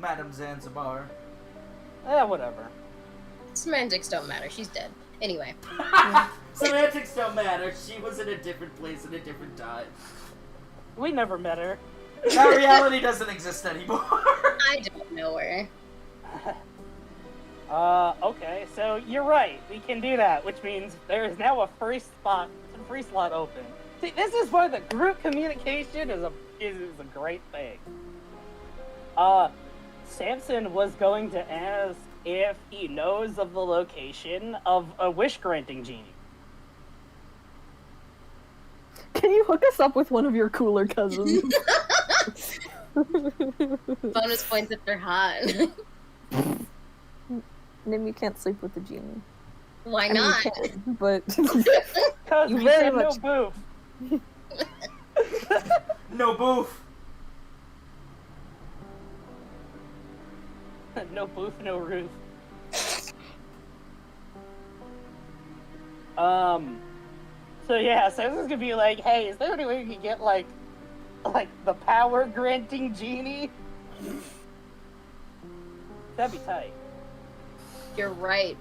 Madam Zanzibar. Whatever. Semantics don't matter. She's dead. Anyway. Semantics don't matter. She was in a different place at a different time. We never met her. That reality doesn't exist anymore. I don't know her. Okay, so you're right. We can do that, which means there is now a free slot open. See, this is why the group communication is a great thing. Samson was going to ask if he knows of the location of a wish-granting genie. Can you hook us up with one of your cooler cousins? Bonus points if they're hot. Nim, you can't sleep with the genie. Why I mean, not? you can, but Because You we very said much- no boof. No boof. No boof, no roof. So yeah, so this is gonna be like, hey, is there any way we can get like the power granting genie? That'd be tight. You're right.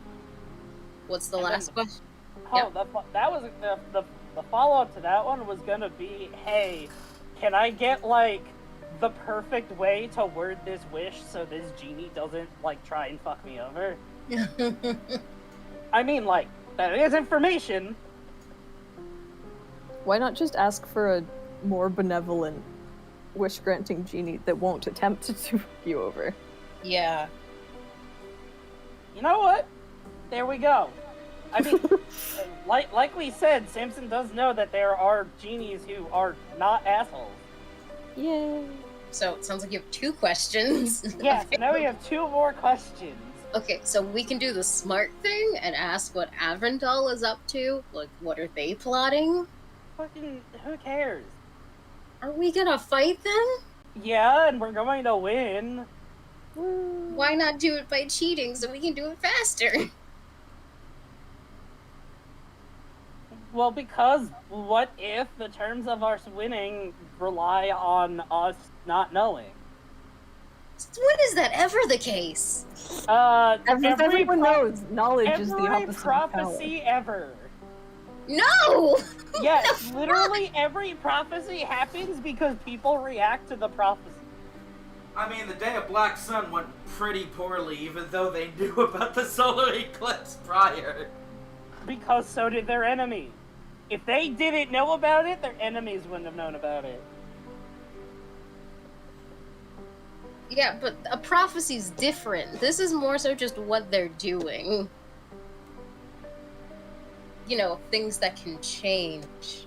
What's the last question? Oh, that was the follow-up to that one was gonna be, hey, can I get like the perfect way to word this wish so this genie doesn't like try and fuck me over? I mean, like, that is information. why not just ask for a more benevolent wish-granting genie that won't attempt to fuck you over? Yeah. You know what? There we go. I mean, like we said, Samson does know that there are genies who are not assholes. Yay. So it sounds like you have 2 questions. Yeah, so now we have 2 more questions. Okay, so we can do the smart thing and ask what Avrendal is up to. Like, what are they plotting? Fucking, who cares? Are we gonna fight them? Yeah, and we're going to win. Why not do it by cheating so we can do it faster? Well, because what if the terms of our winning rely on us not knowing? When is that ever the case? Everyone knows knowledge is the every opposite of power. prophecy ever. No! Yes, literally every prophecy happens because people react to the prophecy. I mean, the Day of Black Sun went pretty poorly, even though they knew about the solar eclipse prior. Because so did their enemy. If they didn't know about it, their enemies wouldn't have known about it. Yeah, but a prophecy's different. This is more so just what they're doing. You know, things that can change.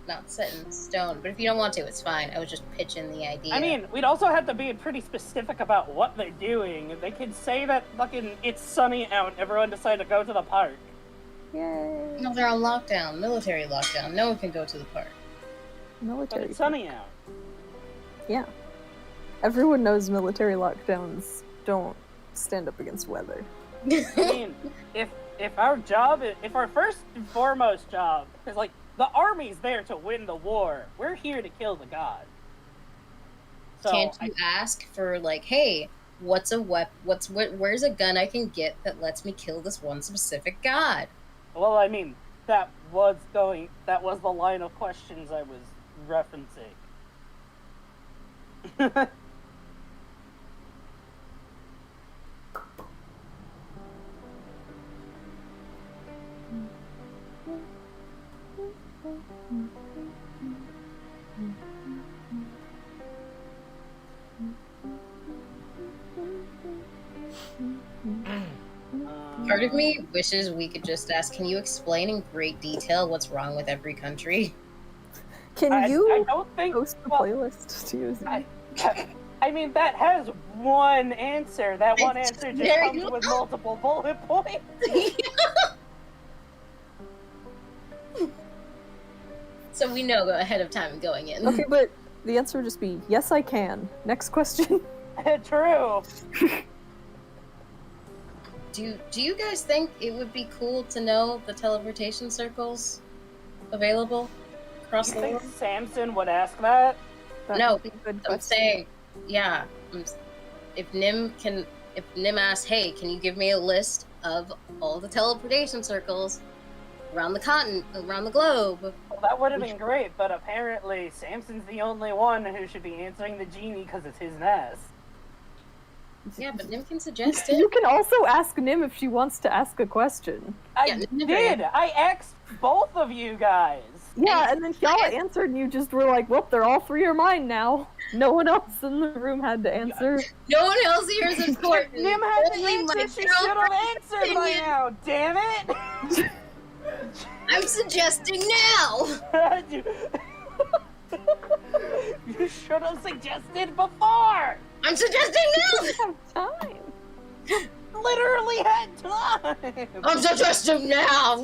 Not set in stone. But if you don't want to, it's fine. I was just pitching the idea. I mean, we'd also have to be pretty specific about what they're doing. They could say that fucking it's sunny out and everyone decided to go to the park. Yay. No, they're on lockdown. Military lockdown. No one can go to the park. But Military. it's sunny out. Yeah. Everyone knows military lockdowns don't stand up against weather. I mean, if our job, if our first and foremost job is like, the army's there to win the war, we're here to kill the god. So Can't you ask for, like, hey, where's a gun I can get that lets me kill this one specific god? Well, I mean, that was the line of questions I was referencing. Part of me wishes we could just ask, can you explain in great detail what's wrong with every country? Can you I don't think post the well, playlist to use? I mean, that has one answer. That one It's answer just very comes with well. multiple bullet points. So we know ahead of time going in. Okay, but the answer would just be, yes, I can. Next question. True. Do you guys think it would be cool to know the teleportation circles available across You the think world? Samson would ask that? That No, would be a good I'm question. saying, yeah. if Nim asks, hey, can you give me a list of all the teleportation circles around the globe? Well, that would have been great, but apparently Samson's the only one who should be answering the genie because it's his nest. Yeah, but Nim can suggest it. You can also ask Nim if she wants to ask a question. I did! I asked both of you guys! Yeah, and then Fiala answered and you just were like, well, they're all three are mine now. No one else in the room had to answer. No one else here is important. Nim had to Only answer, my she should have answered by opinion. now, damn it! I'm suggesting now! You should have suggested before! I'm suggesting now! We have time. Literally had time! I'm suggesting now!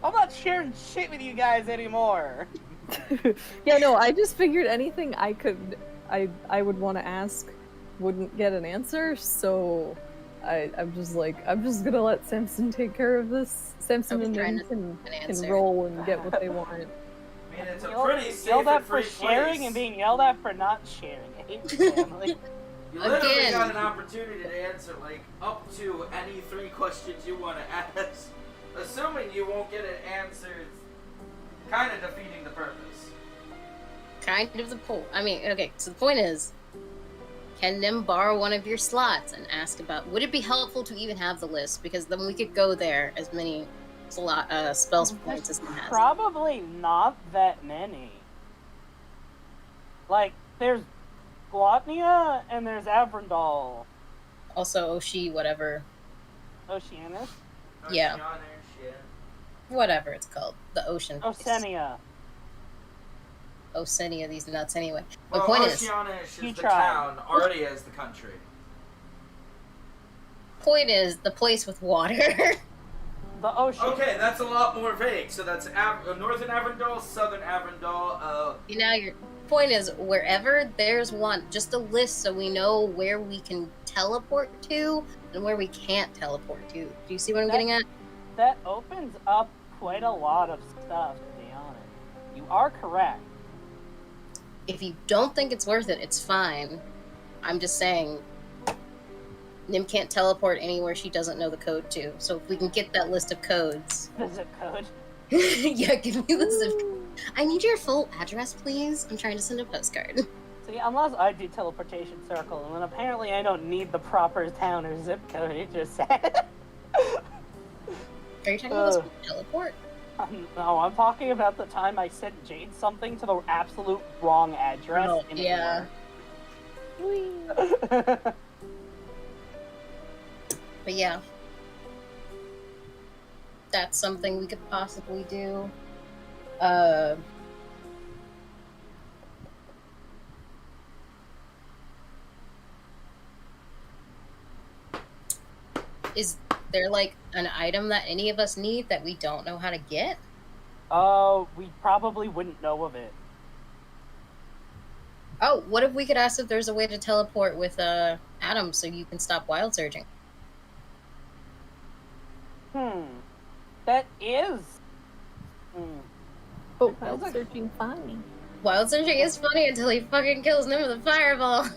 I'm not sharing shit with you guys anymore. Yeah, no, I just figured anything I would want to ask wouldn't get an answer, so I'm just gonna let Samson take care of this. Samson and Nim can roll and get what they want. I mean, it's a pretty safe yelled and at for free sharing place. and being yelled at for not sharing. I hate your family. You literally Again. got an opportunity to answer, like, up to any 3 questions you want to ask. Assuming you won't get an answer, it's kind of defeating the purpose. Kind of the point. I mean, okay, so the point is, can Nim borrow one of your slots and ask about, would it be helpful to even have the list? Because then we could go there as many spells points as Nim has. Probably not that many. Like, there's Glotnia and there's Avrindal. Also, Oshi, whatever. Oceanus? Yeah. Oceanish, yeah. Whatever it's called. The ocean. Osenia. Osenia, these nuts anyway. Well, The point is, Oceanish You is the tried. town, already as the country. the place with water. The ocean. Okay, that's a lot more vague. So that's Northern Avrindal, Southern Avrindal, You know, your point is, wherever there's one, just a list so we know where we can teleport to and where we can't teleport to. Do you see what I'm getting at? That opens up quite a lot of stuff, to be honest. You are correct. If you don't think it's worth it, it's fine. I'm just saying, Nim can't teleport anywhere she doesn't know the code to. So if we can get that list of codes. The zip code. Yeah, give me the zip. I need your full address, please. I'm trying to send a postcard. See, unless I do teleportation circle, and then apparently I don't need the proper town or zip code, it just said. Are you talking about this teleport? No, I'm talking about the time I sent Jade something to the absolute wrong address. Oh, in yeah. War. But yeah. That's something we could possibly do. Is there like an item that any of us need that we don't know how to get? We probably wouldn't know of it. Oh, what if we could ask if there's a way to teleport with Adam so you can stop wild surging? That is. But wild searching funny. Wild surging is funny until he fucking kills Nim with a fireball.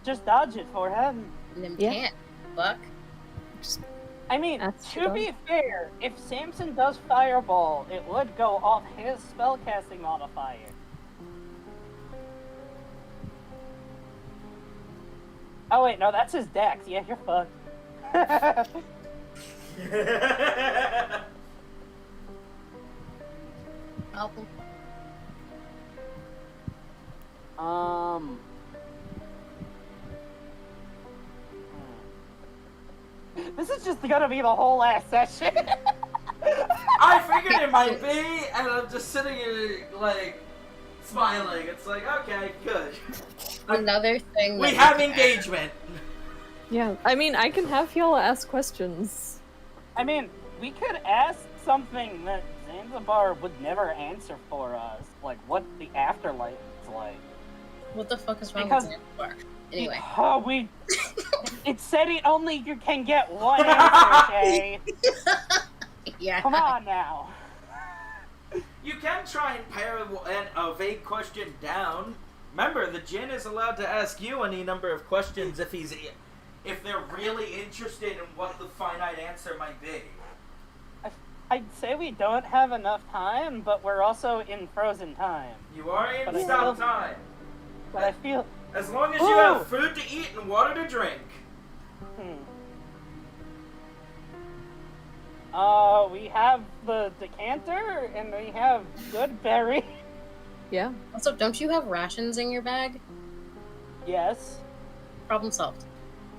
Just dodge it for him. Nim Yeah. can't. Fuck. I mean, That's to true. be fair, if Samson does fireball, it would go off his spellcasting modifier. Oh wait, no, that's his dex. Yeah, you're fucked. This is just gonna be the whole ass session. I figured it might be, and I'm just sitting here, like, smiling. It's like, okay, good. Another thing. We that have could engagement. Yeah, I mean, I can have Fiala ask questions. I mean, we could ask something that Zanzibar would never answer for us, like what the afterlife is like. What the fuck is wrong Because- with Zanzibar? Anyway. Oh, it said you can get one answer, Shay. Yeah. Come on now. You can try and pare a vague question down. Remember, the Djinn is allowed to ask you any number of questions if they're really interested in what the finite answer might be. I'd say we don't have enough time, but we're also in frozen time. You are in But I stop still- time. But I feel... As long as you Ooh. have food to eat and water to drink. We have the decanter, and we have good berry. Yeah. Also, don't you have rations in your bag? Yes. Problem solved.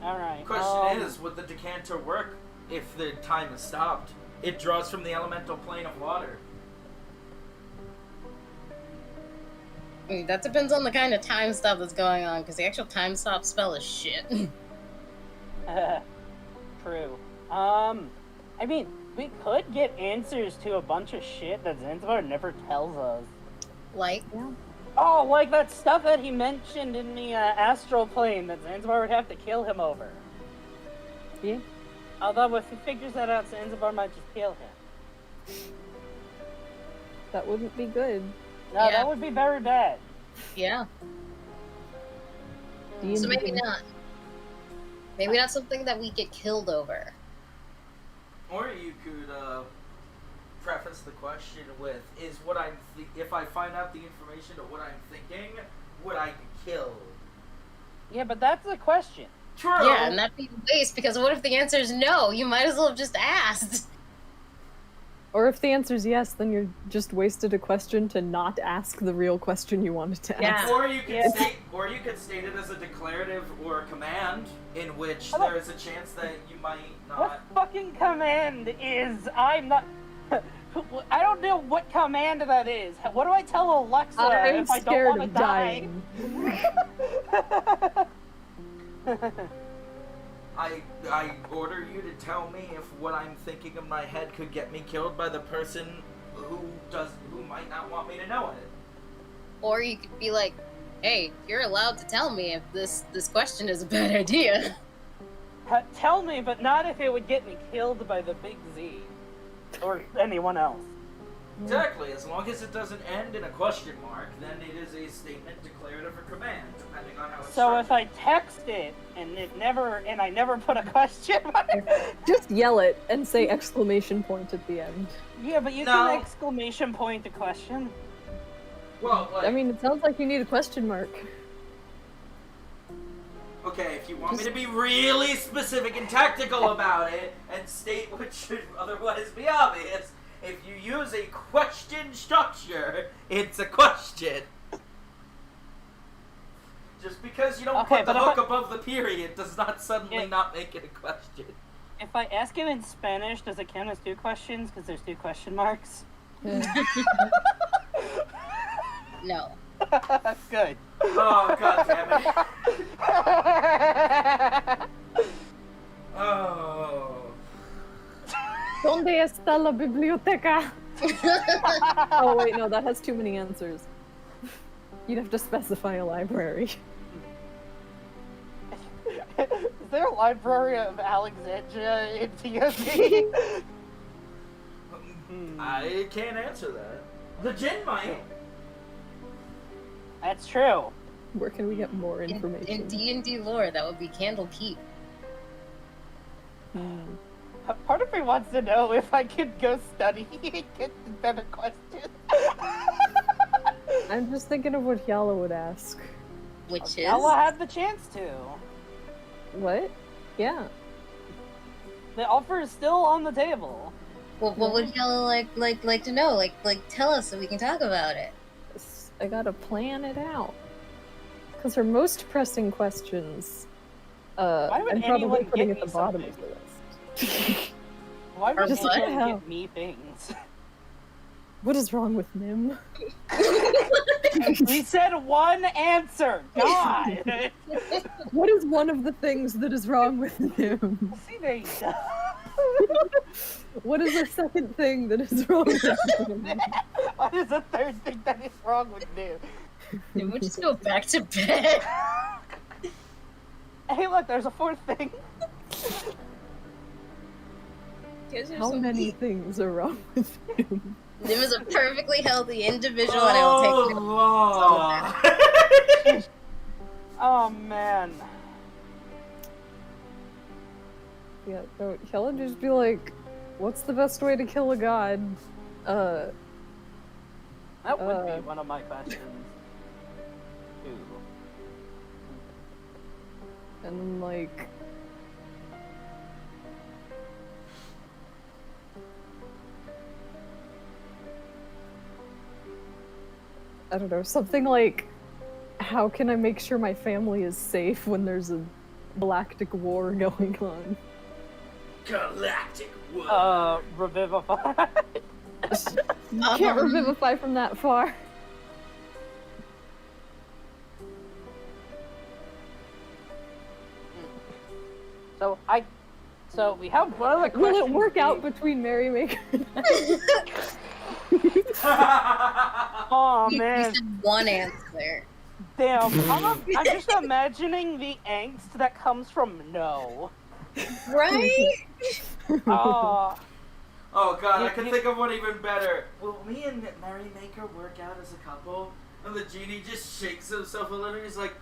Alright. Question is, would the decanter work if the time is stopped? It draws from the elemental plane of water. I mean, that depends on the kind of time stop that's going on, because the actual time stop spell is shit. True. I mean, we could get answers to a bunch of shit that Zanzibar never tells us. Like, Oh, like that stuff that he mentioned in the astral plane that Zanzibar would have to kill him over. Yeah. Although if he figures that out, Zanzibar might just kill him. That wouldn't be good. No, Yeah. that would be very bad. yeah. D&D. So maybe not. Maybe not something that we get killed over. Or you could preface the question with, if I find out the information of what I'm thinking, would I be killed? Yeah, but that's the question. True. Yeah, and that'd be a waste, because what if the answer is no? You might as well have just asked. Or if the answer is yes, then you're just wasted a question to not ask the real question you wanted to Yeah. ask. Or you could Yeah. state it as a declarative or a command, in which How about- there is a chance that you might What not. fucking command is I'm not... I don't know what command that is. What do I tell Alexa I'm if I don't scared want to of die? dying. I order you to tell me if what I'm thinking in my head could get me killed by the person who might not want me to know it. Or you could be like, hey, you're allowed to tell me if this question is a bad idea. Tell me, but not if it would get me killed by the big Z. Or anyone else. Exactly. As long as it doesn't end in a question mark, then it is a statement, declarative, or command, depending on how it's So if structured. I text it and I never put a question mark. Just yell it and say exclamation point at the end. Yeah, but you No. can exclamation point a question. Well, like, I mean, it sounds like you need a question mark. okay, if you want me to be really specific and tactical about it, and state what should otherwise be obvious, if you use a question structure, it's a question. Just because you don't Okay, put the but if hook I- above the period does not suddenly Yeah. not make it a question. If I ask it in Spanish, does it count as 2 questions? Because there's 2 question marks. No. That's good. Oh, god damn it. Oh. ¿Dónde está la biblioteca? Oh wait, no, that has too many answers. You'd have to specify a library. Is there a library of Alexandria in TSD? I can't answer that. The Djinn might. That's true. Where can we get more In information? D&D lore, that would be Candlekeep. Part of me wants to know if I could go study and get better questions. I'm just thinking of what Hyala would ask. Which is... Ella had the chance to. What? Yeah. The offer is still on the table. Well, what would y'all like to know? Like tell us so we can talk about it. I gotta plan it out. Because her most pressing questions, Why would I'm probably anyone putting get at the me bottom something? of the list. Why would Just what? anyone get me things? What is wrong with Nim? We said one answer. God. What is one of the things that is wrong with Nim? See, there you go. What is the second thing that is wrong with Nim? What is the third thing that is wrong with you? Maybe we'll just go back to bed. Hey, look, there's a 4th thing. You guys are How so many mean. things are wrong with Nim? Nim is a perfectly healthy individual, and I will Oh, take Lord. Oh man. Yeah, no, Hella just be like, what's the best way to kill a god? That would be one of my questions. Too. And then, like... I don't know, something like, how can I make sure my family is safe when there's a galactic war going on? Galactic war. Revivify. You can't revivify from that far. So we have one of the Will questions. it work out between Merrymaker and Oh You man. said one answer. Damn. I'm just imagining the angst that comes from no. Right? Oh. Oh god, I can think of one even better. Will me and Merrymaker work out as a couple? And the genie just shakes himself a little. He's like,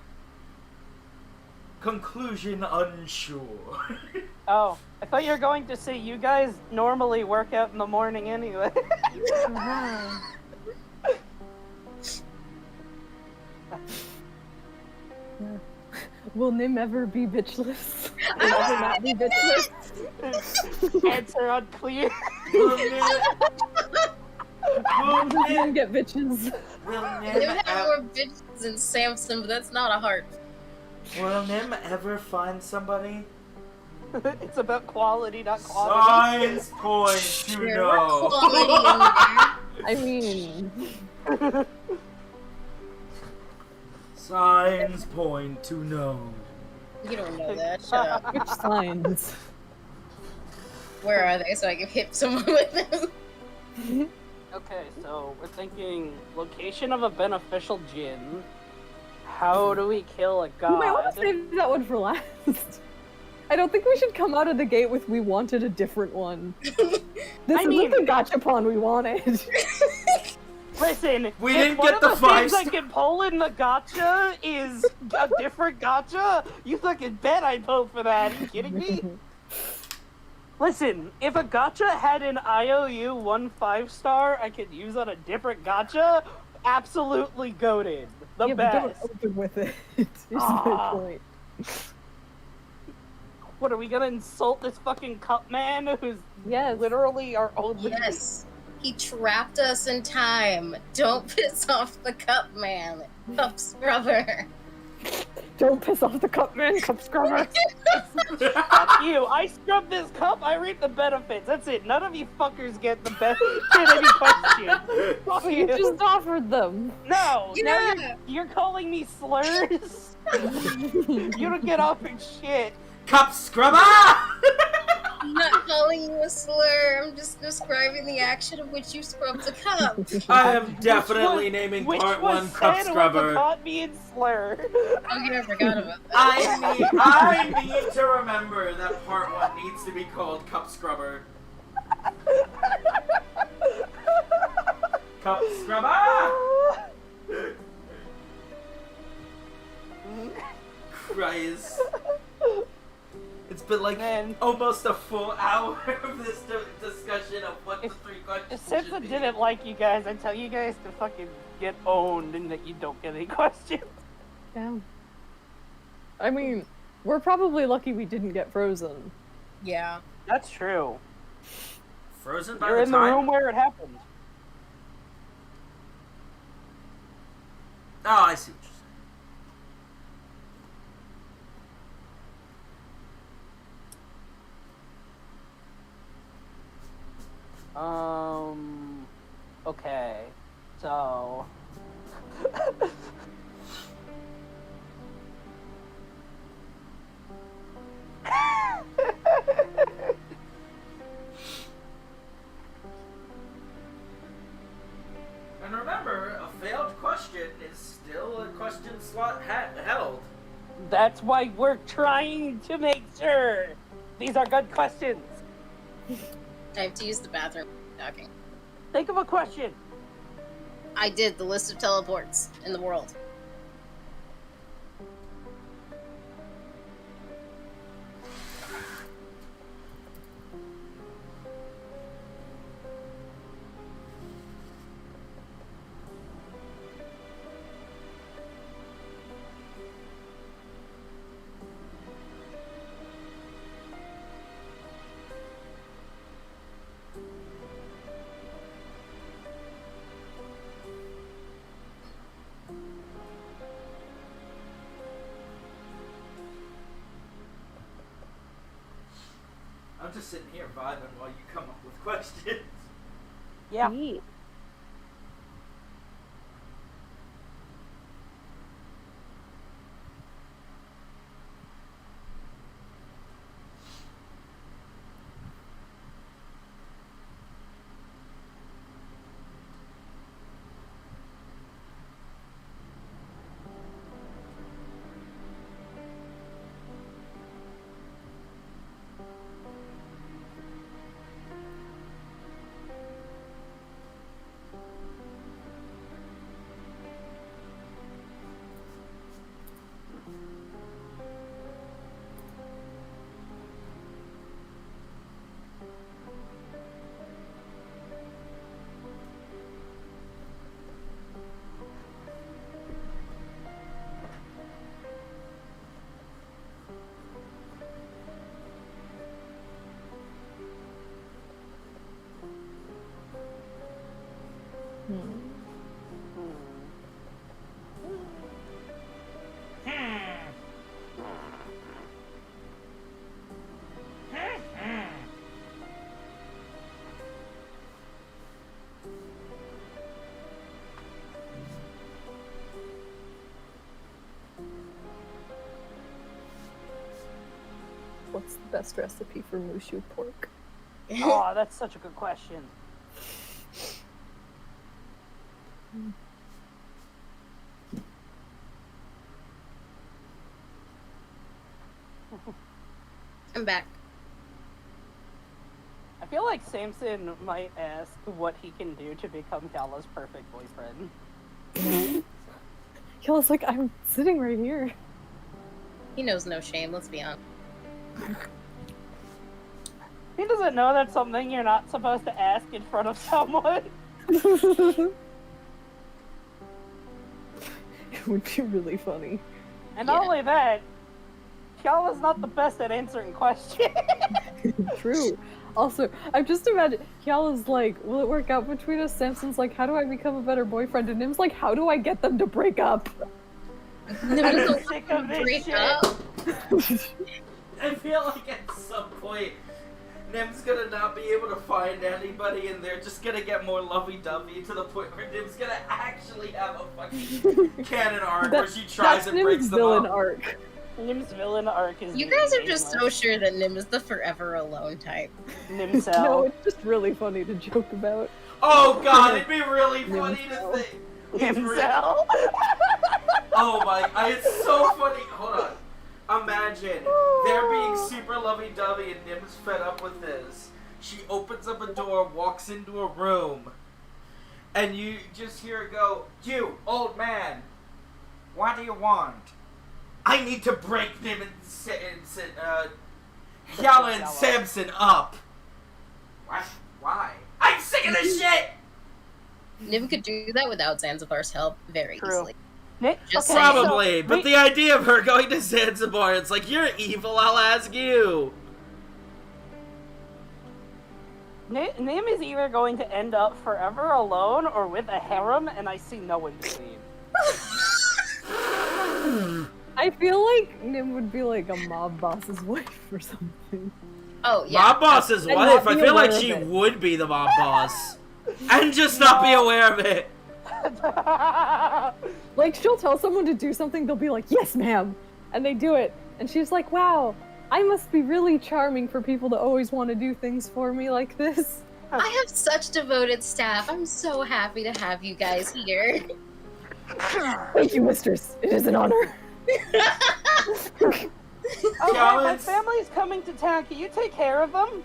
conclusion unsure. Oh, I thought you were going to say you guys normally work out in the morning anyway. Will Nim ever be bitchless? Will ever not be bitchless? Answer unclear. Will Nim Nim get bitches? Will They Nim would have more bitches than Samson, but that's not a heart. Will Nim ever find somebody? It's about quality, not quantity. Signs point to There no. were quality in there. I mean... Signs point to no. You don't know that. Shut up. Which signs? Where are they so I can hit someone with them? Okay, so we're thinking location of a beneficial djinn. How do we kill a god? You might want to save that one for last. I don't think we should come out of the gate with we wanted a different one. This isn't the gachapon we wanted. Listen, We if didn't one get of the the five things I can pull in the gacha is a different gacha, you fucking bet I'd vote for that. Are you kidding me? Listen, if a gacha had an IOU 1 5-star I could use on a different gacha, absolutely goated. The Yeah, but don't best. open with it. Here's my point. What, are we gonna insult this fucking cup man who's Yes. literally our only... Yes. He trapped us in time. Don't piss off the cup man. Cup scrubber. Don't piss off the cup man, cup scrubber. Fuck you. I scrub this cup, I reap the benefits. That's it. None of you fuckers get the benefit any question. Fuck You you. just offered them. No. Yeah. Now you're calling me slurs? You don't get off your shit. Cup scrubber! I'm not calling you a slur. I'm just describing the action of which you scrubbed the cup. I am definitely naming part 1 cup scrubber. Caught me in slur. Okay, I forgot about that. I need to remember that part 1 needs to be called cup scrubber. Cup scrubber! Christ. It's been like almost a full hour of this discussion of what the 3 questions Since should I be. didn't like you guys, I tell you guys to fucking get owned and that you don't get any questions. Yeah. I mean, we're probably lucky we didn't get frozen. Yeah. That's true. Frozen by You're the in the time? room where it happened. Oh, I see what you're saying. Okay. So... And remember, a failed question is still a question slot held. That's why we're trying to make sure. These are good questions. I have to use the bathroom. Talking. Think of a question. I did the list of teleports in the world. I'm just sitting here vibing while you come up with questions. Yeah. Neat. What's the best recipe for mushu pork? Oh, that's such a good question. I'm back. I feel like Samson might ask what he can do to become Kala's perfect boyfriend. Kala's like, I'm sitting right here. He knows no shame, let's be honest. He doesn't know that's something you're not supposed to ask in front of someone. It would be really funny. And not Yeah. only that, Kala's not the best at answering questions. True. Also, I'm just imagining, Kiala's like, will it work out between us? Samson's like, how do I become a better boyfriend? And Nim's like, how do I get them to break up? I'm sick of this Break shit. up. I feel like at some point, Nim's gonna not be able to find anybody, and they're just gonna get more lovey-dovey to the point where Nim's gonna actually have a fucking canon arc where she tries and breaks Nim's them villain up. arc. Nim's villain arc is. You guys are just so sure that Nim is the forever alone type. Nimcel. No, it's just really funny to joke about. Oh god, it'd be really funny to Nimcel. think. It's really- Nimcel. Oh my, it's so funny. Hold on. Imagine, they're being super lovey-dovey and Nim's fed up with this. She opens up a door, walks into a room, and you just hear her go, "You, old man, what do you want?" "I need to break Nim and Yala and Samson up." "What? Why?" "I'm sick of this shit!" Nim could do that without Zanzibar's help very True. easily. Nick, Just okay, saying. Probably, so but we- the idea of her going to Zanzibar, it's like, you're evil, I'll ask you. Nim is either going to end up forever alone or with a harem, and I see no in between. I feel like Nim would be like a mob boss's wife or something. Oh, yeah. Mob boss's And wife, not I be feel like aware she of it. would be the mob boss. And just not be aware of it. Like, she'll tell someone to do something, they'll be like, yes, ma'am! And they do it. And she's like, wow, I must be really charming for people to always want to do things for me like this. I have such devoted staff. I'm so happy to have you guys here. Thank you, mistress. It is an honor. Oh, hey, my Challenge. family's coming to town. Can you take care of them?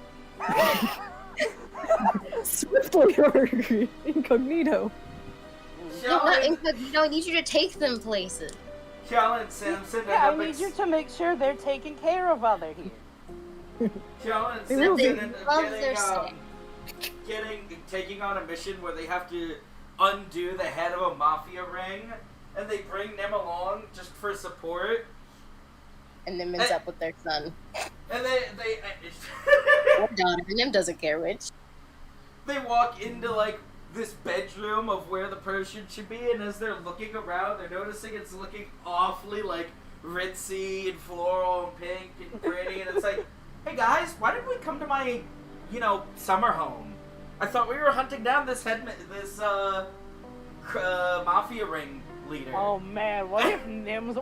Swiftly or incognito. No, not Challenge. incognito. I need you to take them places. Challenge Samson. Yeah, I need you to make sure they're taken care of while they're here. Challenge They will Samson be. ended Love up their stay. taking on a mission where they have to undo the head of a mafia ring, and they bring Nim along just for support. And then ends up with their son. And they Or daughter. Nim doesn't care which. they walk into like this bedroom of where the person should be, and as they're looking around, they're noticing it's looking awfully like ritzy and floral and pink and pretty, and it's like, hey guys, why did we come to my, summer home? I thought we were hunting down this mafia ring leader. Oh man, what if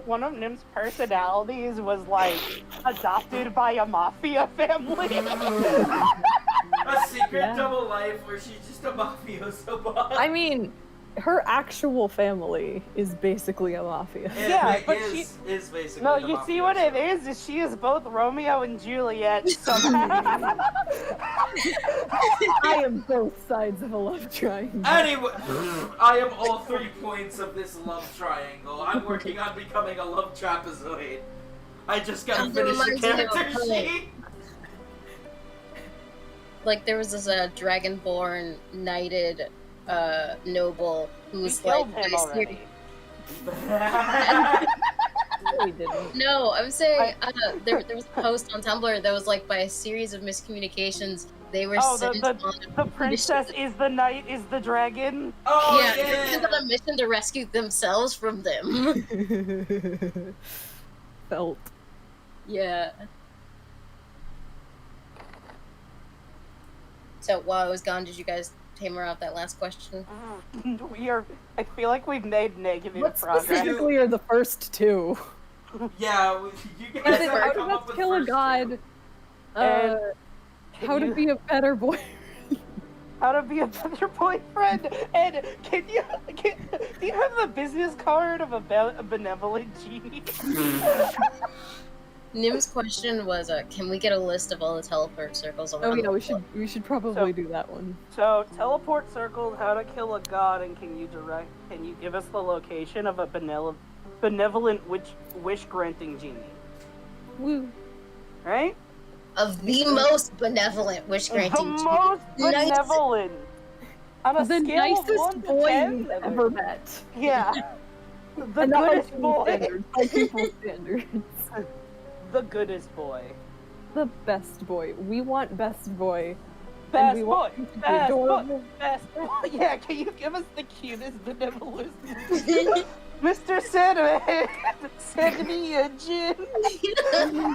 one of Nim's personalities was like adopted by a mafia family? A secret Yeah. double life where she's just a mafioso boss. I mean, her actual family is basically a mafia. Yeah, but is basically No, the you see what mafioso. it is she is both Romeo and Juliet somehow. I am both sides of a love triangle. Anyway, I am all 3 points of this love triangle. I'm working on becoming a love trapezoid. I just gotta That finish the reminds me of a character play. sheet. Like, there was this dragonborn knighted noble who We was killed like... him I already. We didn't. No, I'm saying there was a post on Tumblr that was like, by a series of miscommunications, they were Oh, sent on the princess is the knight is the dragon. Oh, yeah, yeah. sent on a mission to rescue themselves from them. Felt. Yeah. So while I was gone, did you guys hammer out that last question? I feel like we've made negative What progress. specifically are the first two? Yeah, you Is guys it have how to to come up best with kill a first god? two. And How to be a better boy? How to be a better boyfriend? And do you have the business card of a benevolent genie? Nim's question was, can we get a list of all the teleport circles around Oh yeah, the we world? should probably do that one. So, teleport circles, how to kill a god, and can you give us the location of a benevolent wish-granting genie? Woo. Right? Of the most benevolent wish-granting The genie. most Nice. benevolent! On a The scale of nicest 1 to boy 10, you've ever met. Yeah. The And not by goodest human boy. standards, by people's standards. The goodest boy. The best boy. We want best boy. Best we boy. want him to be Best boy. adorable. Best boy. Yeah, can you give us the cutest benevolent? Mr. Sandman, send me a gin.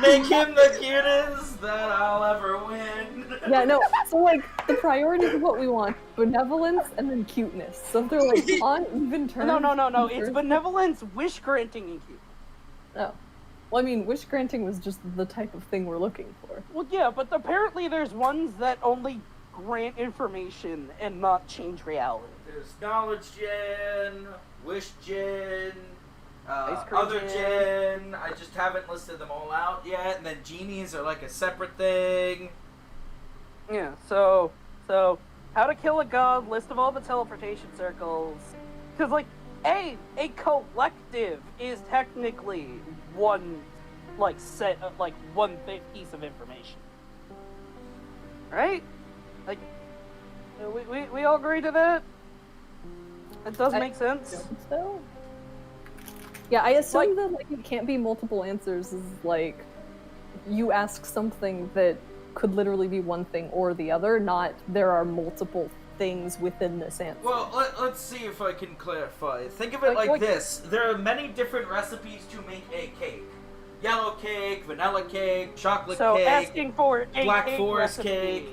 Make him the cutest that I'll ever win. Yeah, no. So like the priorities of what we want: benevolence and then cuteness. So if they're like on even terms. No. It's first- benevolence, wish granting, and cute. Oh. Well, I mean, wish granting was just the type of thing we're looking for. Well, yeah, but apparently there's ones that only grant information and not change reality. There's knowledge gen, wish gen, Ice cream other gen. gen. I just haven't listed them all out yet. And then genies are like a separate thing. Yeah, so how to kill a god, list of all the teleportation circles. Because, like, a collective is technically one, like, set of, like, one piece of information. Right? Like, we all agree to that? It does make sense. So. Yeah, I assume Like- that like it can't be multiple answers. Is like you ask something that could literally be one thing or the other. Not there are multiple things within this answer. Well, let's see if I can clarify. Think of it Like- like this. There are many different recipes to make a cake. Yellow cake, vanilla cake, chocolate So cake. asking for a Black cake Forest recipe cake.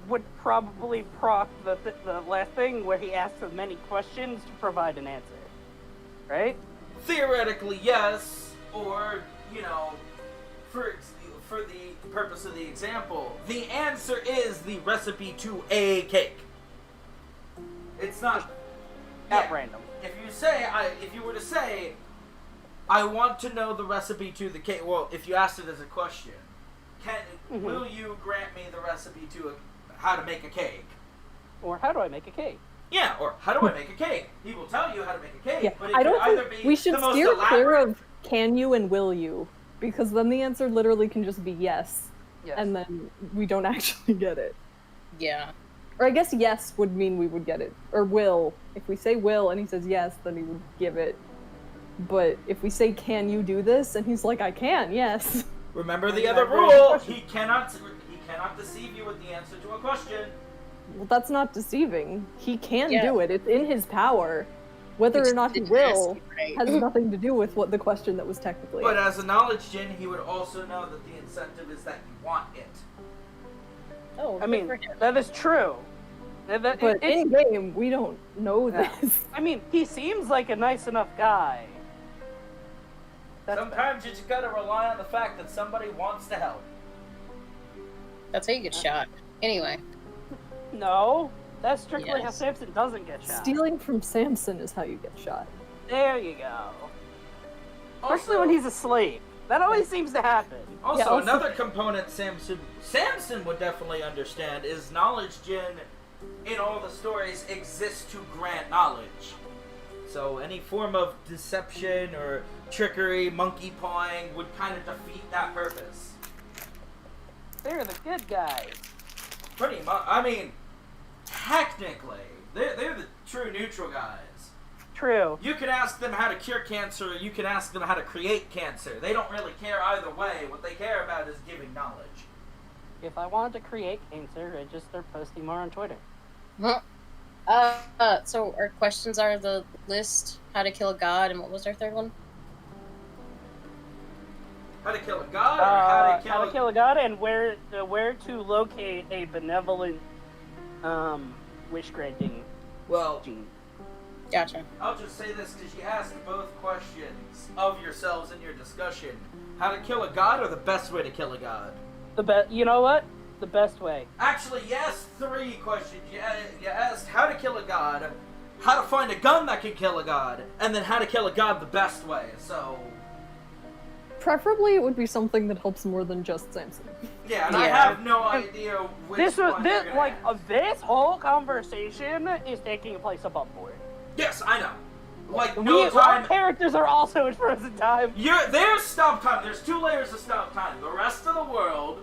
would probably prompt the last thing where he asks as many questions to provide an answer. Right? Theoretically, yes. Or, for the purpose of the example, the answer is the recipe to a cake. It's not At yeah. random. If you were to say, I want to know the recipe to the cake. Well, if you asked it as a question, will you grant me the recipe to how to make a cake? Or how do I make a cake? Yeah, or how do I make a cake? He will tell you how to make a cake, Yeah, but it I could don't either think be we should the most steer clear elaborate... of can you and will you, because then the answer literally can just be yes, Yes. and then we don't actually get it. Yeah. Or I guess yes would mean we would get it, or will. If we say will and he says yes, then he would give it. But if we say can you do this and he's like I can, yes. Remember Well, the you other gotta raise the rule. question. He cannot deceive you with the answer to a question. Well, that's not deceiving. He can Yeah. do it. It's in his power. Whether He or not he didn't ask will you, right? has nothing to do with what the question that was technically. But as a knowledge djinn, he would also know that the incentive is that you want it. Oh, I good mean, for him. that is true. But It's- in game, we don't know Yeah. this. I mean, he seems like a nice enough guy. That's Sometimes you just gotta rely on the fact that somebody wants to help. That's how you get shot. Anyway. No, that's strictly how Yes. Samson doesn't get shot. Stealing from Samson is how you get shot. There you go. Especially Also, when he's asleep. That always seems to happen. also, Yeah, also- another component Samson would definitely understand is knowledge djinn in all the stories exists to grant knowledge. So any form of deception or trickery, monkey pawing would kind of defeat that purpose. They're the good guys. Pretty much. I mean, technically, they're the true neutral guys. True. You can ask them how to cure cancer, or you can ask them how to create cancer. They don't really care either way. What they care about is giving knowledge. If I wanted to create cancer, I'd just start posting more on Twitter. So our questions are the list, how to kill a god, and what was our third one? How to kill a god, or how to kill a god, and where to locate a benevolent wish granting Well, gene. Gotcha. I'll just say this because you asked both questions of yourselves in your discussion. How to kill a god, or the best way to kill a god? You know what? The best way. Actually, yes, 3 questions. You asked how to kill a god, how to find a gun that can kill a god, and then how to kill a god the best way. So, Preferably, it would be something that helps more than just Samson. yeah, and I Yeah. have no idea which This one you're gonna ask. this whole conversation is taking place above board. Yes, I know. Like, no Our time. characters are also in frozen time. There's stop time. There's 2 layers of stop time. The rest of the world,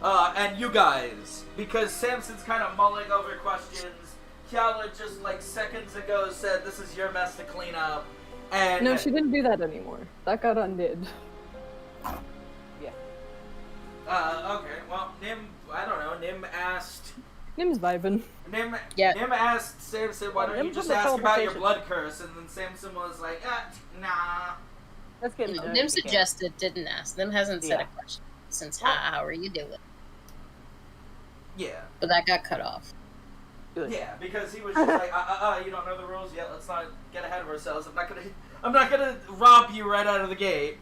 and you guys. Because Samson's kind of mulling over questions. Kiala just, like, seconds ago said, this is your mess to clean up. And No, she didn't do that anymore. That got undid. Yeah. Okay, well, I don't know, Nim asked... Nim's vibing. Nim Yeah. asked Samson, why don't you Nim's just in the ask about your teleportation. blood curse? And then Samson was like, nah. Let's get No, into it Nim if we can. suggested, didn't ask. Nim hasn't said Yeah. a question since how are you doing? Yeah. But that got cut off. Good. Yeah, because he was just like, you don't know the rules yet. Let's not get ahead of ourselves. I'm not gonna rob you right out of the gate.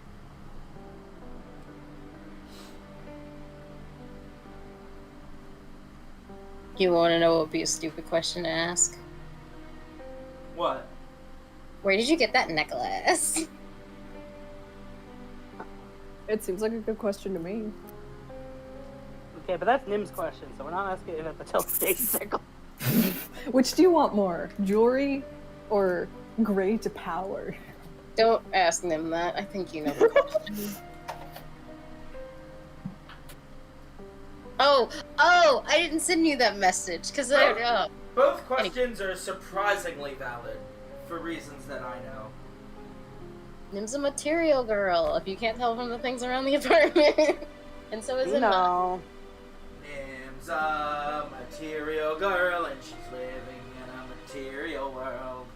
You want to know what would be a stupid question to ask? What? Where did you get that necklace? It seems like a good question to me. Okay, but that's Nim's question, so we're not asking it at the teleportation circle. Which do you want more? Jewelry or great power? Don't ask Nim that. I think you know the question. Oh, I didn't send you that message because Both questions are surprisingly valid for reasons that I know. Nim's a material girl. If you can't tell from the things around the apartment, and so is Emma. No. Nim's a material girl and she's living in a material world.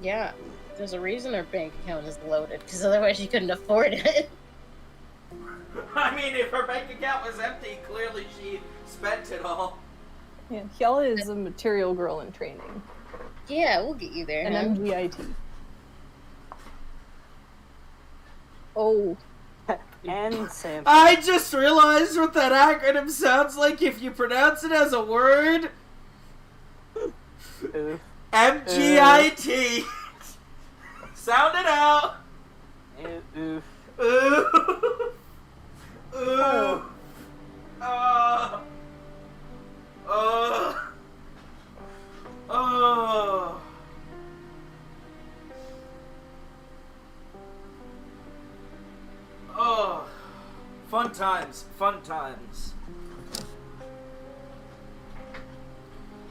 Yeah, there's a reason her bank account is loaded because otherwise she couldn't afford it. I mean, if her bank account was empty, clearly she spent it all. Yeah, Hyala is a material girl in training. Yeah, we'll get you there. An Huh? MGIT. Oh, And Samson. I just realized what that acronym sounds like if you pronounce it as a word. Oof. MGIT. Sound it out. Oof. Ooh. Ooh. Oh. Fun times, fun times.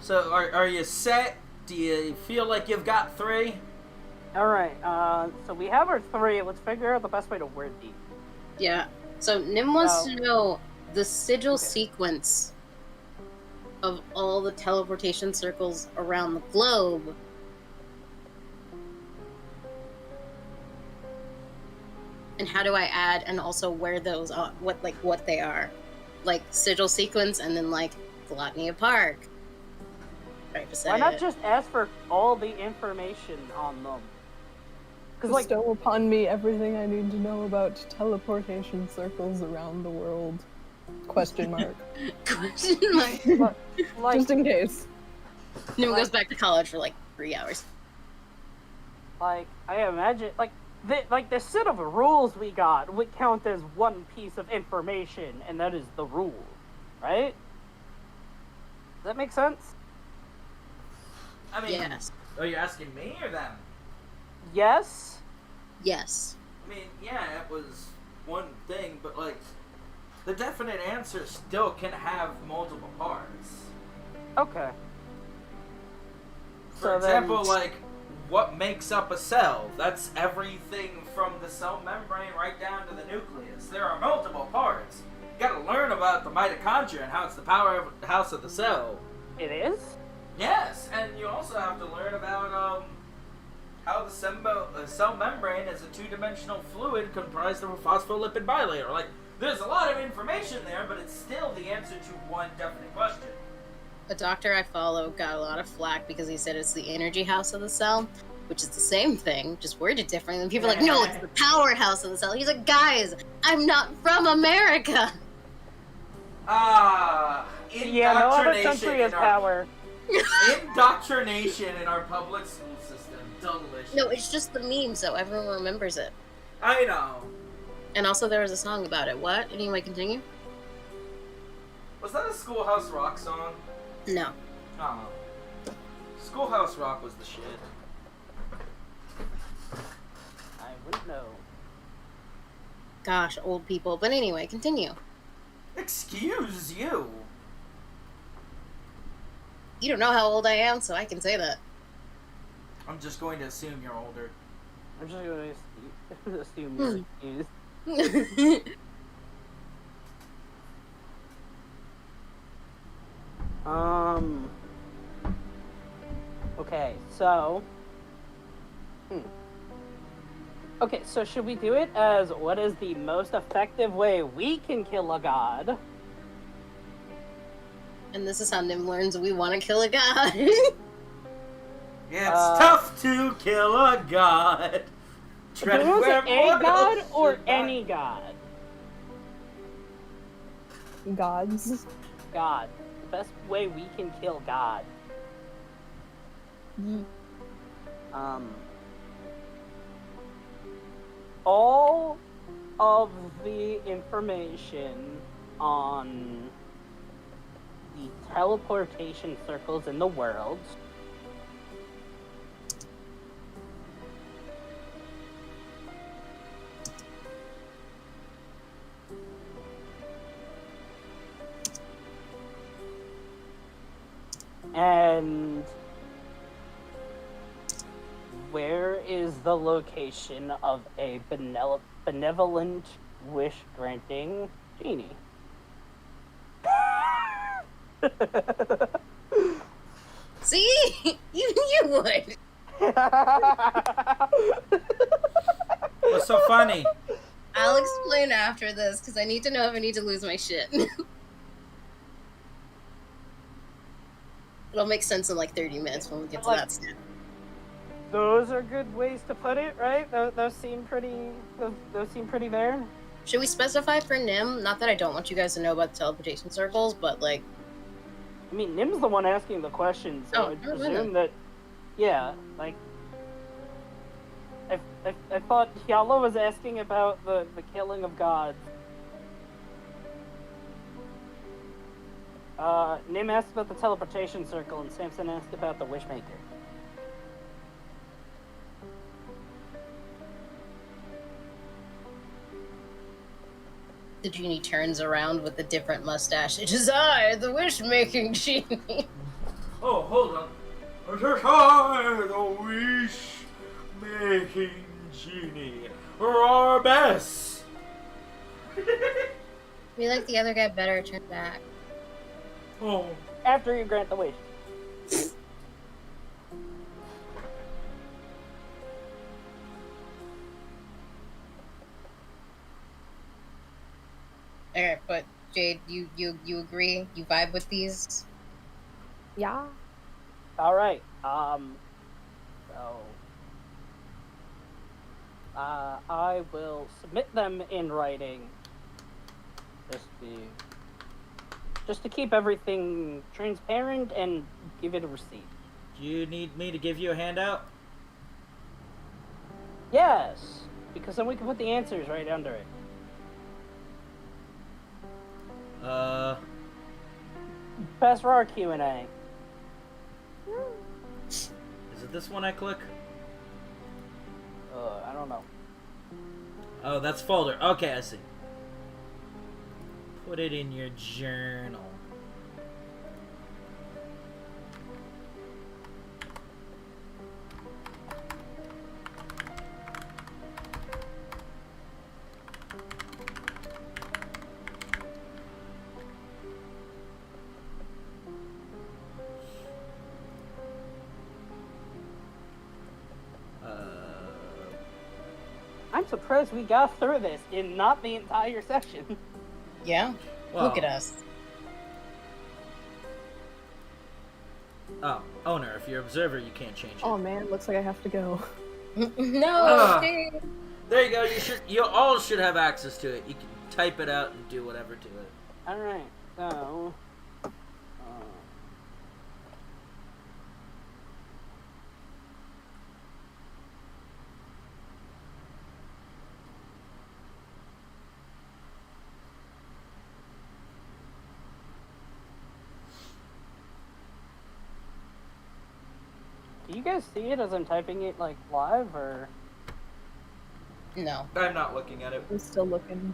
So, are you set? Do you feel like you've got 3? Alright, so we have our 3. Let's figure out the best way to word these. Yeah. So Nim wants Oh. to know the sigil Okay. sequence of all the teleportation circles around the globe. And how do I add, and also where those are, what they are. Like sigil sequence and then like Galotnia Park. Right beside Why not it. just ask for all the information on them? Because, like, Bestow upon me everything I need to know about teleportation circles around the world. Question mark. Question mark. like Just in case. Nim goes back to college for like 3 hours. I imagine, the set of rules we got would count as one piece of information, and that is the rule, right? Does that make sense? I mean, Yes. are you asking me or them? Yes? Yes. I mean, yeah, it was one thing, but like, the definite answer still can have multiple parts. Okay. For So example, then- like, what makes up a cell? That's everything from the cell membrane right down to the nucleus. There are multiple parts. You gotta learn about the mitochondria and how it's the powerhouse of the cell. It is? Yes, and you also have to learn about how the cell membrane is a two-dimensional fluid comprised of a phospholipid bilayer. Like, there's a lot of information there, but it's still the answer to one definite question. A doctor I follow got a lot of flack because he said it's the energy house of the cell, which is the same thing, just worded differently. And people are like, no, it's the powerhouse of the cell. He's like, guys, I'm not from America. Yeah, no other Indoctrination country has in our power. indoctrination in our public school system. Delicious. No, it's just the meme, so everyone remembers it. I know. And also there was a song about it. What? Anyway, continue? Was that a Schoolhouse Rock song? No. Oh. Schoolhouse Rock was the shit. I wouldn't know. Gosh, old people. But anyway, continue. Excuse you. You don't know how old I am, so I can say that. I'm just going to assume you're older. I'm just gonna assume you're confused. Okay, so... Okay, so should we do it as what is the most effective way we can kill a god? And this is how Nim learns we want to kill a god. It's tough to kill a god. Do we want to say a god or any god? Gods. God. The best way we can kill God. All of the information on the teleportation circles in the world and where is the location of a benevolent wish-granting genie? See? You would. What's so funny? I'll explain after this, because I need to know if I need to lose my shit. It'll make sense in like 30 minutes when we get to Like- that step. Those are good ways to put it, right? Those seem pretty. Those seem pretty there. Should we specify for Nim? Not that I don't want you guys to know about the teleportation circles, but like, I mean, Nim's the one asking the question, so Oh, I never mind presume that. Yeah, like. I thought Hyala was asking about the killing of gods. Nim asked about the teleportation circle, and Samson asked about the Wishmaker. The genie turns around with a different mustache. It is I, the wish-making genie. Oh, hold on. It is I, the wish-making genie, Rarbes. We like the other guy better. Turn back. Oh. After you grant the wish. Okay, but Jade, you agree? You vibe with these? Yeah. All right. I will submit them in writing. Just to keep everything transparent and give it a receipt. Do you need me to give you a handout? Yes, because then we can put the answers right under it. Best for our Q&A. Is it this one I click? I don't know. Oh, that's folder. Okay, I see. Put it in your journal. I'm surprised we got through this in not the entire session. Yeah? Well, Look at us. Oh, owner, if you're observer, you can't change it. Oh man, looks like I have to go. No, Jade. There you go. You all should have access to it. You can type it out and do whatever to it. Alright, so... Do you guys see it as I'm typing it, like, live, or...? No. I'm not looking at it. I'm still looking.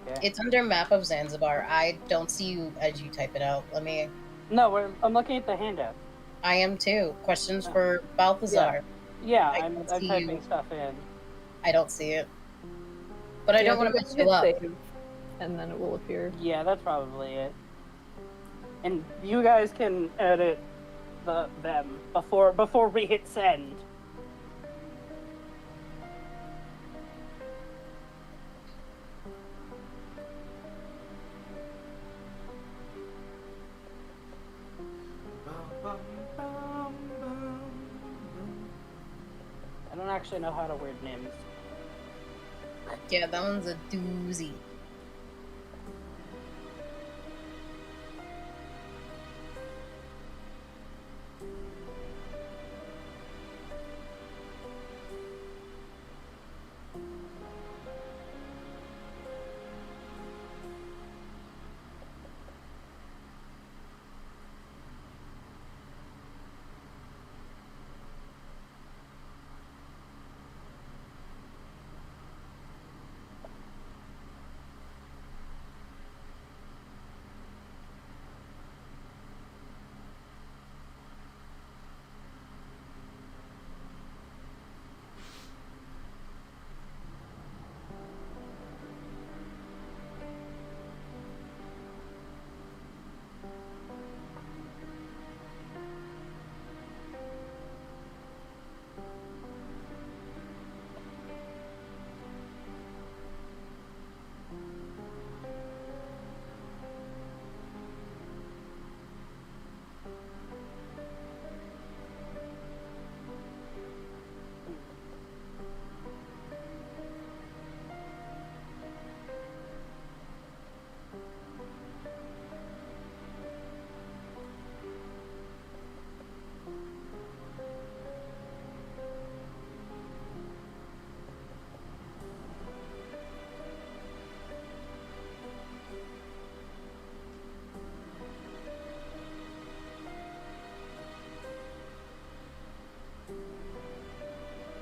Okay. It's under map of Zanzibar. I don't see you as you type it out. Let me... No, I'm looking at the handout. I am too. Questions for Balthazar. Yeah, I I'm can see typing you. stuff in. I don't see it. But I don't want to mess you hit up. save, and then it will appear. Yeah, that's probably it. And you guys can edit them before we hit send. I don't actually know how to word names. Yeah, that one's a doozy.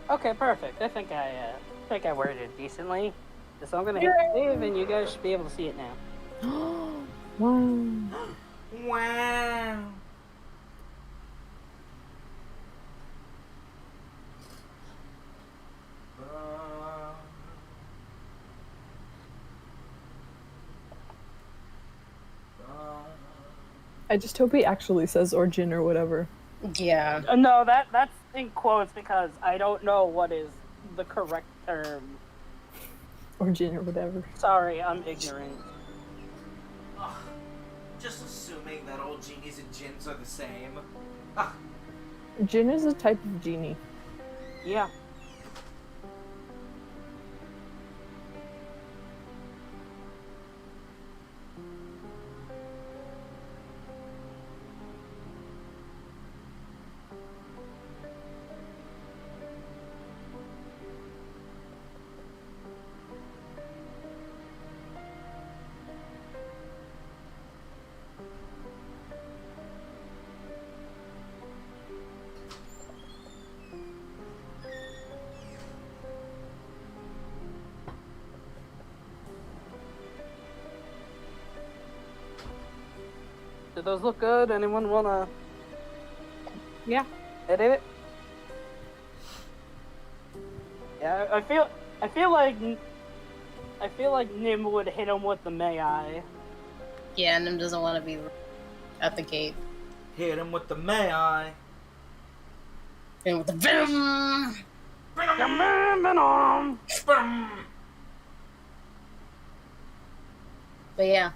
Okay, perfect. I think I worded it decently. So I'm gonna hit save, and you guys should be able to see it now. Wow. Wow. I just hope he actually says origin or whatever. Yeah. No, that's in quotes because I don't know what is the correct term. Origin or whatever. Sorry, I'm ignorant. Ugh, just assuming that all genies and jinns are the same. Jinn is a type of genie. Yeah. Do those look good? Anyone wanna? Yeah. Edit it. Yeah, I feel like Nim would hit him with the may I. Yeah, Nim doesn't want to be at the gate. Hit him with the may I. And with the venom. But yeah.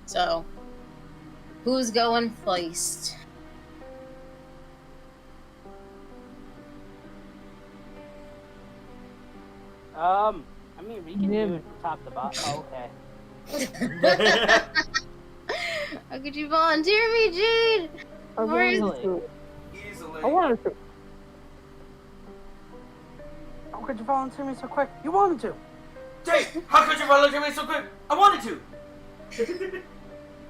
So, who's going first? I mean, we can Nim. do it from top to bottom. Oh, okay. How could you volunteer me, Jade? I Where is wanted to. Easily. I wanted to. How could you volunteer me so quick? You wanted to. Jake, how could you volunteer me so quick? I wanted to.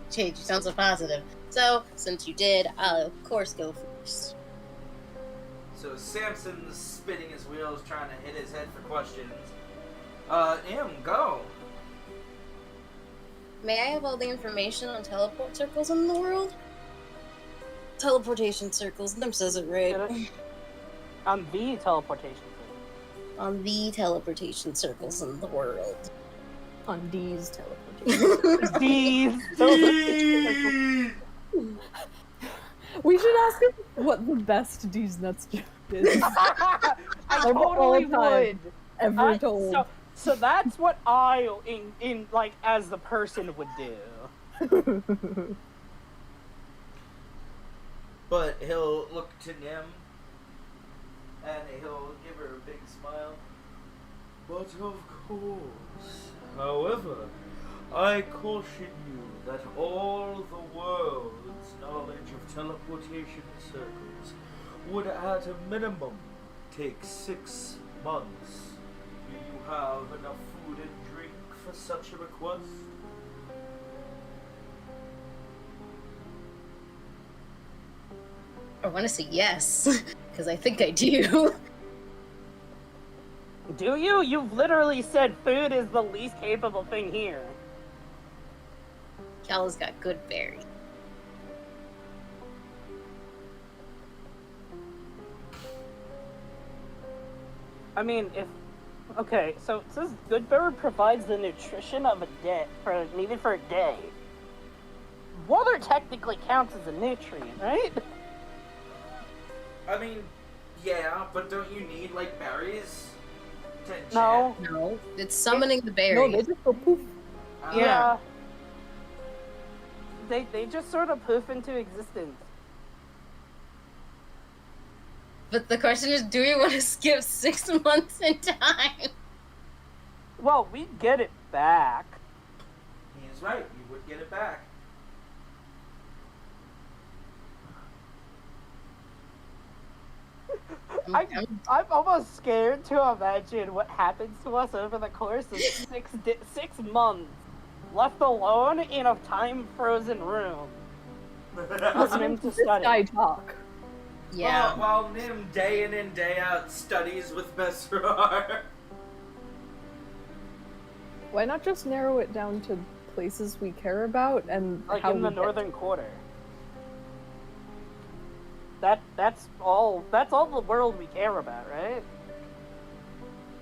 Jade, you sound so positive. So, since you did, I'll of course go first. So Samson's spinning his wheels, trying to hit his head for questions. Go. May I have all the information on teleport circles in the world? Teleportation circles, Nim says it right. On the teleportation. On the teleportation circles in the world. On D's teleportation. These. We should ask him what the best D's nuts joke is. I Of all totally time. would. Ever told. So that's what I, in like, as the person would do. But he'll look to Nim, and he'll give her a big smile. But of course, however, I caution you that all the world's knowledge of teleportation circles would at a minimum take 6 months. Do you have enough food and drink for such a request? I want to say yes, because I think I do. Do you? You've literally said food is the least capable thing here. Cal has got good berry. I mean, okay, so it says Goodberry provides the nutrition of a day needed for a day. Water technically counts as a nutrient, right? I mean, yeah, but don't you need, like, berries to enchant? No. No, it's summoning the berry. No, they just go poof. Yeah. They just sort of poof into existence. But the question is, do we want to skip 6 months in time? Well, we get it back. He is right, you would get it back. I'm almost scared to imagine what happens to us over the course of 6 months, left alone in a time-frozen room. Listening to this guy talk. Yeah. While Nim day in and day out studies with Besrar. Why not just narrow it down to places we care about and Like how in the we northern quarter. That's all the world we care about, right?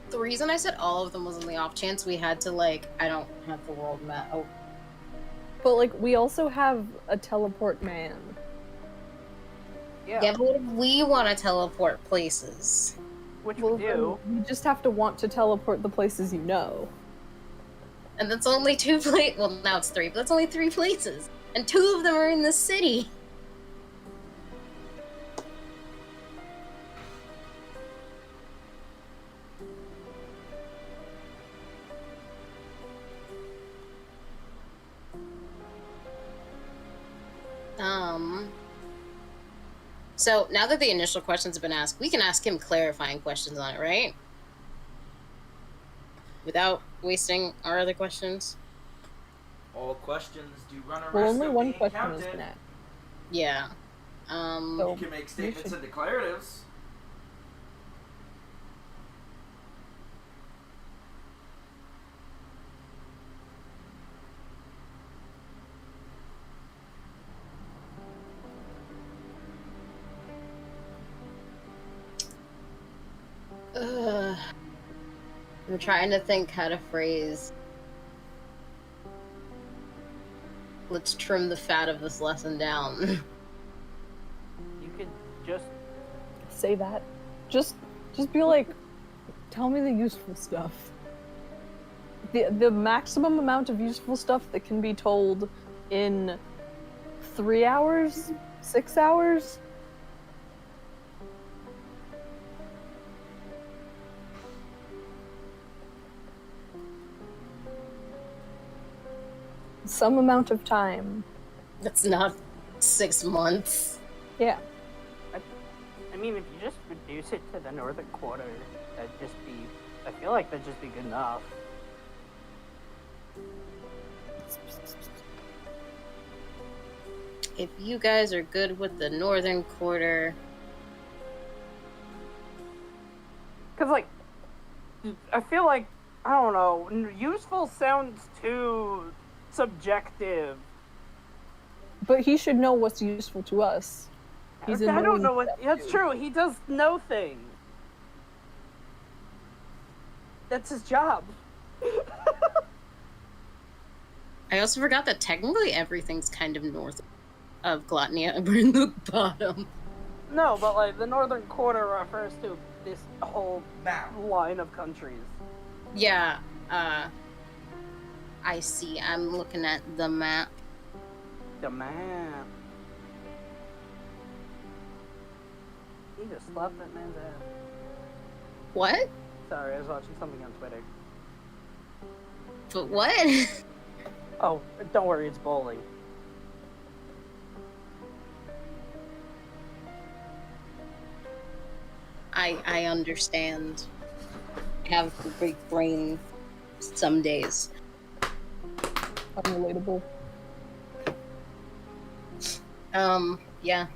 The reason I said all of them was on the off chance we had to, like, I don't have the world map. Oh, But like we also have a teleport man. Yeah. yeah, but what if we want to teleport places? Which Well, we do. then you just have to want to teleport the places you know. And that's only 2 places. Well, now it's 3, but that's only 3 places. And 2 of them are in the city. So now that the initial questions have been asked, we can ask him clarifying questions on it, right? Without wasting our other questions? All questions do run a risk Well, only of one being question counted. has been asked. Yeah. So- You can make statements should- and declaratives. I'm trying to think how to phrase. Let's trim the fat of this lesson down. You could just Say that. Just be like, tell me the useful stuff. The maximum amount of useful stuff that can be told in 3 hours, 6 hours. Some amount of time. That's not 6 months. Yeah. I mean, if you just reduce it to the northern quarter, that'd just be... I feel like that'd just be good enough. If you guys are good with the northern quarter, Because, like, I feel like, I don't know, useful sounds too subjective. But he should know what's useful to us. He's I don't annoying know what... stuff, That's too. true, he does know things. That's his job. I also forgot that technically everything's kind of north of Glotnia and we're in the bottom. No, but, like, the northern quarter refers to this whole Map. line of countries. Yeah, I see. I'm looking at the map. The map. He just slapped that man's ass. What? Sorry, I was watching something on Twitter. But what? Oh, don't worry, it's bowling. I understand. I have a big brain some days. Unrelatable. Yeah.